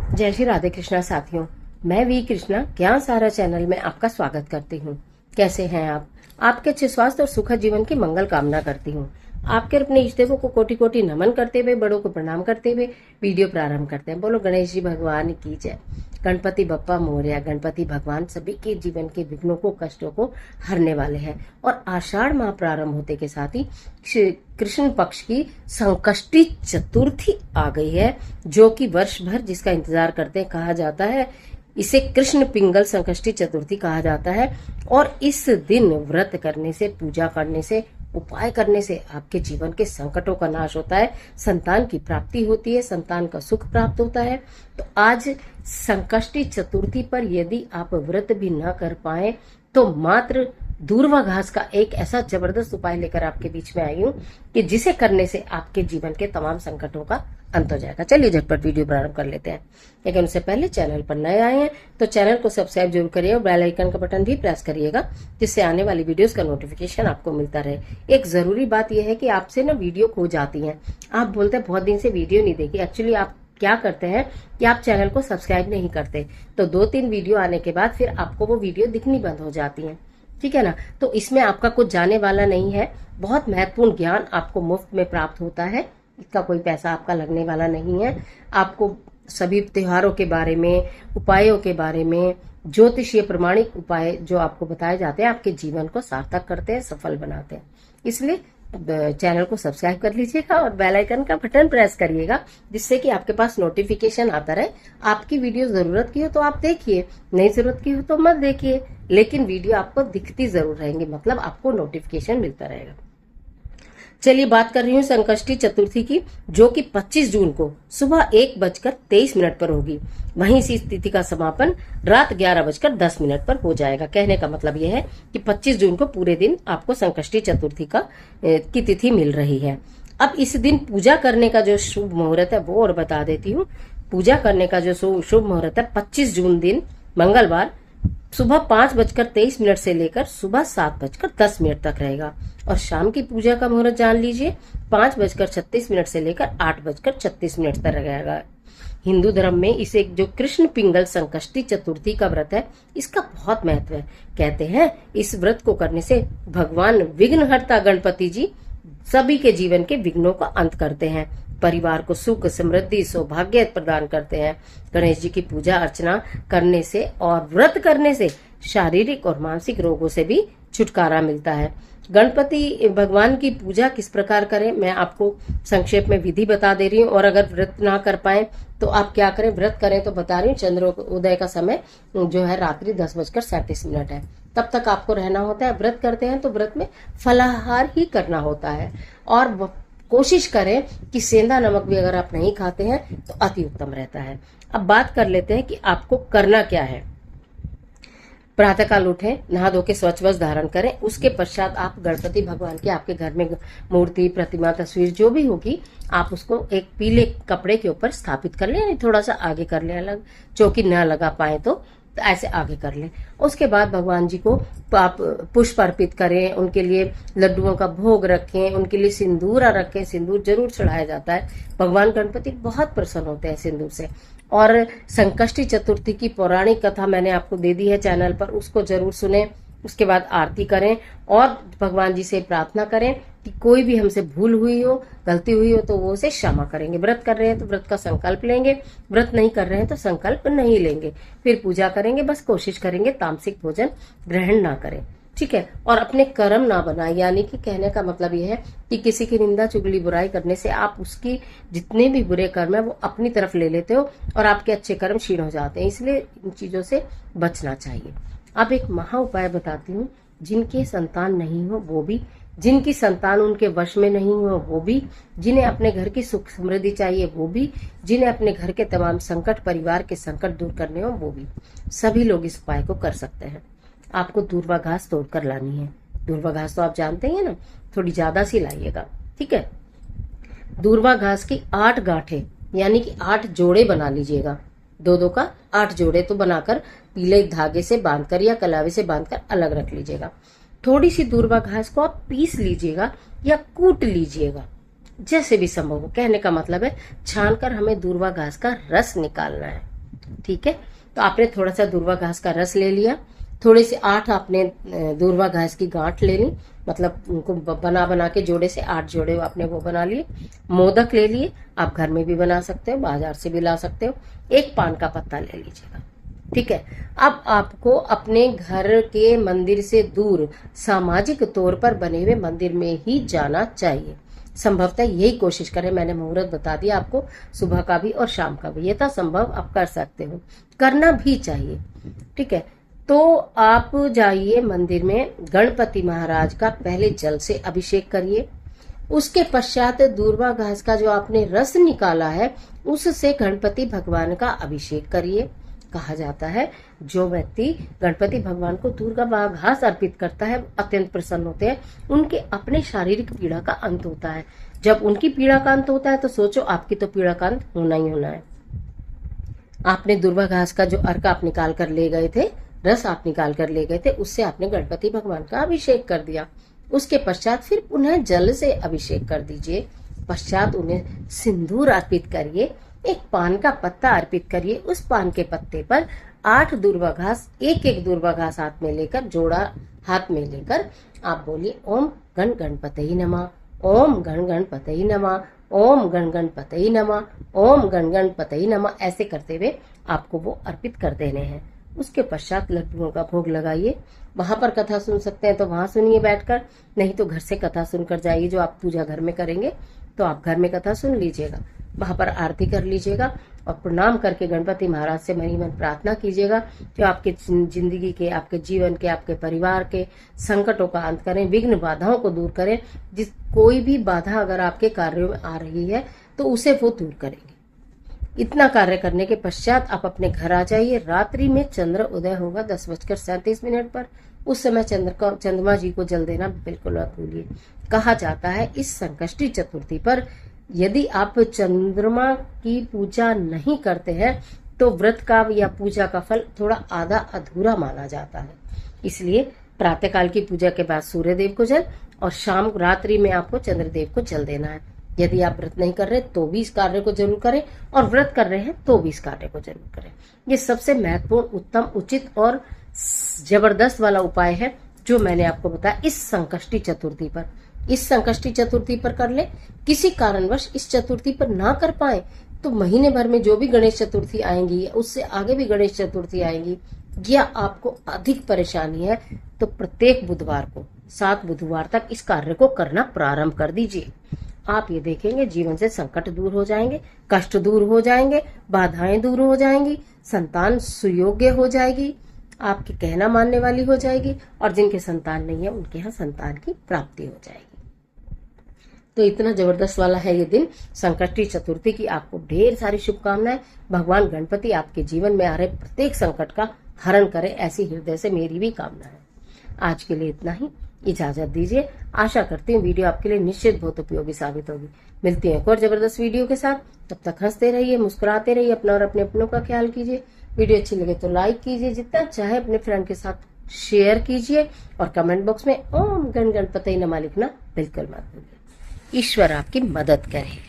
जय श्री राधे कृष्णा साथियों, मैं वी कृष्णा ज्ञान सारा चैनल में आपका स्वागत करती हूँ। कैसे हैं आप? आपके अच्छे स्वास्थ्य और सुखद जीवन की मंगल कामना करती हूँ। आपके अपने इष्ट देवों को कोटि कोटि नमन करते हुए, बड़ों को प्रणाम करते हुए वीडियो प्रारंभ करते हैं। बोलो गणेश जी भगवान की जय। गणपति बप्पा मोरया। गणपति भगवान सभी के जीवन के विघ्नों को, कष्टों को हरने वाले हैं। और आषाढ़ माह प्रारंभ होते के साथ ही कृष्ण पक्ष की संकष्टी चतुर्थी आ गई है, जो कि वर्ष भर जिसका इंतजार करते हैं। कहा जाता है इसे कृष्ण पिंगल संकष्टी चतुर्थी कहा जाता है। और इस दिन व्रत करने से, पूजा करने से, उपाय करने से आपके जीवन के संकटों का नाश होता है, संतान की प्राप्ति होती है, संतान का सुख प्राप्त होता है। तो आज संकष्टी चतुर्थी पर यदि आप व्रत भी न कर पाए तो मात्र दूर्वा घास का एक ऐसा जबरदस्त उपाय लेकर आपके बीच में आई हूँ कि जिसे करने से आपके जीवन के तमाम संकटों का अंत हो जाएगा। चलिए झटपट वीडियो प्रारंभ कर लेते हैं। लेकिन उससे पहले चैनल पर नए आए हैं तो चैनल को सब्सक्राइब जरूर करिए और बेल आइकन का बटन भी प्रेस करिएगा, जिससे आने वाली वीडियोस का नोटिफिकेशन आपको मिलता रहे। एक जरूरी बात यह है कि आपसे ना वीडियो खो जाती है। आप बोलते हैं बहुत दिन से वीडियो नहीं देखी। एक्चुअली आप क्या करते हैं कि आप चैनल को सब्सक्राइब नहीं करते, तो 2-3 वीडियो आने के बाद फिर आपको वो वीडियो दिखनी बंद हो जाती है। ठीक है ना? तो इसमें आपका कुछ जाने वाला नहीं है। बहुत महत्वपूर्ण ज्ञान आपको मुफ्त में प्राप्त होता है। इसका कोई पैसा आपका लगने वाला नहीं है। आपको सभी त्योहारों के बारे में, उपायों के बारे में, ज्योतिषीय प्रमाणिक उपाय जो आपको बताए जाते हैं, आपके जीवन को सार्थक करते हैं, सफल बनाते हैं। इसलिए चैनल को सब्सक्राइब कर लीजिएगा और बेल आइकन का बटन प्रेस करिएगा, जिससे कि आपके पास नोटिफिकेशन आता रहे। आपकी वीडियो जरूरत की हो तो आप देखिए, नहीं जरूरत की हो तो मत देखिए, लेकिन वीडियो आपको दिखती जरूर रहेंगी, मतलब आपको नोटिफिकेशन मिलता रहेगा। चलिए बात कर रही हूँ संकष्टी चतुर्थी की, जो कि 25 जून को सुबह 1:23 पर होगी। वहीं इसी तिथि का समापन रात 11:10 पर हो जाएगा। कहने का मतलब यह है कि 25 जून को पूरे दिन आपको संकष्टी चतुर्थी की तिथि मिल रही है। अब इस दिन पूजा करने का जो शुभ मुहूर्त है वो और बता देती हूँ। पूजा करने का जो शुभ मुहूर्त है 25 जून दिन मंगलवार सुबह 5:23 से लेकर सुबह 7:10 तक रहेगा। और शाम की पूजा का मुहूर्त जान लीजिए, 5:36 से लेकर 8:36 तक रहेगा। हिंदू धर्म में इसे जो कृष्ण पिंगल संकष्टी चतुर्थी का व्रत है, इसका बहुत महत्व है। कहते हैं इस व्रत को करने से भगवान विघ्नहर्ता गणपति जी सभी के जीवन के विघ्नों का अंत करते हैं, परिवार को सुख, समृद्धि, सौभाग्य प्रदान करते हैं। गणेश जी की पूजा अर्चना करने से और व्रत करने से शारीरिक और मानसिक रोगों से भी छुटकारा मिलता है। गणपति भगवान की पूजा किस प्रकार करें, मैं आपको संक्षेप में विधि बता दे रही हूँ। और अगर व्रत ना कर पाए तो आप क्या करें, व्रत करें तो बता रही हूँ। चंद्रोदय का समय जो है रात्रि 10:37 है, तब तक आपको रहना होता है। व्रत करते हैं तो व्रत में फलाहार ही करना होता है। और कोशिश करें कि सेंधा नमक भी अगर आप नहीं खाते हैं तो अति उत्तम रहता है। अब बात कर लेते हैं कि आपको करना क्या है। प्रातःकाल उठें, नहा धो के स्वच्छ वस्त्र धारण करें। उसके पश्चात आप गणपति भगवान की, आपके घर में मूर्ति, प्रतिमा, तस्वीर जो भी होगी, आप उसको एक पीले कपड़े के ऊपर स्थापित कर लें, यानी थोड़ा सा आगे कर लें, अलग चौकी न लगा पाए तो ऐसे आगे कर लें। उसके बाद भगवान जी को आप पुष्प अर्पित करें, उनके लिए लड्डुओं का भोग रखें, उनके लिए सिंदूर रखें। सिंदूर जरूर चढ़ाया जाता है। भगवान गणपति बहुत प्रसन्न होते हैं सिंदूर से। और संकष्टी चतुर्थी की पौराणिक कथा मैंने आपको दे दी है चैनल पर, उसको जरूर सुने। उसके बाद आरती करें और भगवान जी से प्रार्थना करें कि कोई भी हमसे भूल हुई हो, गलती हुई हो तो वो उसे क्षमा करेंगे। व्रत कर रहे हैं तो व्रत का संकल्प लेंगे, व्रत नहीं कर रहे हैं तो संकल्प नहीं लेंगे। फिर पूजा करेंगे। बस कोशिश करेंगे तामसिक भोजन ग्रहण ना करें, ठीक है। और अपने कर्म ना बनाए, यानी कि कहने का मतलब यह है कि किसी की निंदा, चुगली, बुराई करने से आप उसकी जितने भी बुरे कर्म है वो अपनी तरफ ले लेते हो और आपके अच्छे कर्म क्षीण हो जाते हैं। इसलिए इन चीजों से बचना चाहिए। अब एक महा उपाय बताती हूँ। जिनके संतान नहीं हो वो भी, जिनकी संतान उनके वश में नहीं हो वो भी, जिन्हें अपने घर की सुख समृद्धि चाहिए वो भी, जिन्हें अपने घर के तमाम संकट, परिवार के संकट दूर करने हो वो भी, सभी लोग इस उपाय को कर सकते हैं। आपको दूर्वा घास तोड़कर लानी है। दूर्वा घास तो आप जानते ही है ना, थोड़ी ज्यादा सी लाइएगा, ठीक है। दूर्वा घास की 8 गांठें यानी कि 8 जोड़े बना लीजिएगा। 2-2 का 8 जोड़े तो बनाकर पीले धागे से बांधकर या कलावे से बांधकर अलग रख लीजिएगा। थोड़ी सी दूर्वा घास को आप पीस लीजिएगा या कूट लीजिएगा, जैसे भी संभव हो। कहने का मतलब है छानकर हमें दूर्वा घास का रस निकालना है। ठीक है। तो आपने थोड़ा सा दूर्वा घास का रस ले लिया, थोड़े से 8 आपने दूर्वा घास की गांठ ले ली, मतलब उनको बना बना के जोड़े से 8 जोड़े आपने वो बना लिए। मोदक ले लिए, आप घर में भी बना सकते हो, बाजार से भी ला सकते हो। एक पान का पत्ता ले लीजिएगा, ठीक है। अब आपको अपने घर के मंदिर से दूर सामाजिक तौर पर बने हुए मंदिर में ही जाना चाहिए। संभवतः यही कोशिश करें, मैंने मुहूर्त बता दिया आपको, सुबह का भी और शाम का भी, यथा संभव आप कर सकते हो, करना भी चाहिए, ठीक है। तो आप जाइए मंदिर में, गणपति महाराज का पहले जल से अभिषेक करिए, उसके पश्चात दूर्वा घास का जो आपने रस निकाला है उससे गणपति भगवान का अभिषेक करिए। कहा जाता है जो व्यक्ति गणपति भगवान को दूर्वा घास अर्पित करता है अत्यंत प्रसन्न होते हैं, उनके अपने शारीरिक पीड़ा का अंत होता है। जब उनकी पीड़ा का अंत होता है तो सोचो आपकी तो पीड़ा का अंत होना ही होना है। आपने दूर्वा घास का जो अर्क आप निकाल कर ले गए थे, रस आप निकाल कर ले गए थे, उससे आपने गणपति भगवान का अभिषेक कर दिया। उसके पश्चात फिर पुनः जल से अभिषेक कर दीजिए। पश्चात उन्हें सिंदूर अर्पित करिए, एक पान का पत्ता अर्पित करिए। उस पान के पत्ते पर 8 दूर्वा घास, एक दूर्वा घास हाथ में लेकर, जोड़ा हाथ में लेकर आप बोलिए ओम गण गणपतये नमः, ओम गण गणपतये नमः, ओम गण गणपतये नमः, ओम गण गणपतये नमः। ऐसे करते हुए आपको वो अर्पित कर देने हैं। उसके पश्चात लड्डुओं का भोग लगाइए। वहां पर कथा सुन सकते हैं तो वहां सुनिए बैठकर, नहीं तो घर से कथा सुनकर जाइए। जो आप पूजा घर में करेंगे तो आप घर में कथा सुन लीजिएगा, वहां पर आरती कर लीजिएगा और प्रणाम करके गणपति महाराज से मन ही मन प्रार्थना कीजिएगा कि आपके जिंदगी के, आपके जीवन के, आपके परिवार के संकटों का अंत करें, विघ्न बाधाओं को दूर करें। जिस कोई भी बाधा अगर आपके कार्यों में आ रही है तो उसे वो दूर करेंगे। इतना कार्य करने के पश्चात आप अपने घर आ जाइए। रात्रि में चंद्र उदय होगा 10:37 पर। उस समय चंद्रमा जी को जल देना बिल्कुल मत भूलिए। कहा जाता है इस संकष्टी चतुर्थी पर यदि आप चंद्रमा की पूजा नहीं करते हैं तो व्रत का या पूजा का फल थोड़ा आधा अधूरा माना जाता है। इसलिए प्रातःकाल की पूजा के बाद सूर्य देव को जल और शाम रात्रि में आपको चंद्रदेव को जल देना है। यदि आप व्रत नहीं कर रहे तो भी इस कार्य को जरूर करें, और व्रत कर रहे हैं तो भी इस कार्य को जरूर करें। ये सबसे महत्वपूर्ण, उत्तम, उचित और जबरदस्त वाला उपाय है जो मैंने आपको बताया इस संकष्टी चतुर्थी पर। इस संकष्टी चतुर्थी पर कर ले। किसी कारणवश इस चतुर्थी पर ना कर पाए तो महीने भर में जो भी गणेश चतुर्थी आएंगी, उससे आगे भी गणेश चतुर्थी आएंगी, या आपको अधिक परेशानी है तो प्रत्येक बुधवार को 7 बुधवार तक इस कार्य को करना प्रारंभ कर दीजिए। आप ये देखेंगे जीवन से संकट दूर हो जाएंगे, कष्ट दूर हो जाएंगे, बाधाएं दूर हो जाएंगी, संतान सुयोग्य हो जाएगी, आपके कहना मानने वाली हो जाएगी, और जिनके संतान नहीं है उनके यहाँ संतान की प्राप्ति हो जाएगी। तो इतना जबरदस्त वाला है ये दिन संकष्टी चतुर्थी की। आपको ढेर सारी शुभकामनाएं। भगवान गणपति आपके जीवन में आ रहे प्रत्येक संकट का हरण करे, ऐसी हृदय से मेरी भी कामना है। आज के लिए इतना ही, इजाजत दीजिए। आशा करती हूँ वीडियो आपके लिए निश्चित बहुत उपयोगी साबित होगी। मिलती है एक और जबरदस्त वीडियो के साथ। तब तक हंसते रहिए, मुस्कुराते रहिए, अपना और अपने अपनों का ख्याल कीजिए। वीडियो अच्छी लगे तो लाइक कीजिए, जितना चाहे अपने फ्रेंड के साथ शेयर कीजिए, और कमेंट बॉक्स में ओम गण गणपतये नमः लिखना बिल्कुल मत भूलिए। ईश्वर आपकी मदद करे।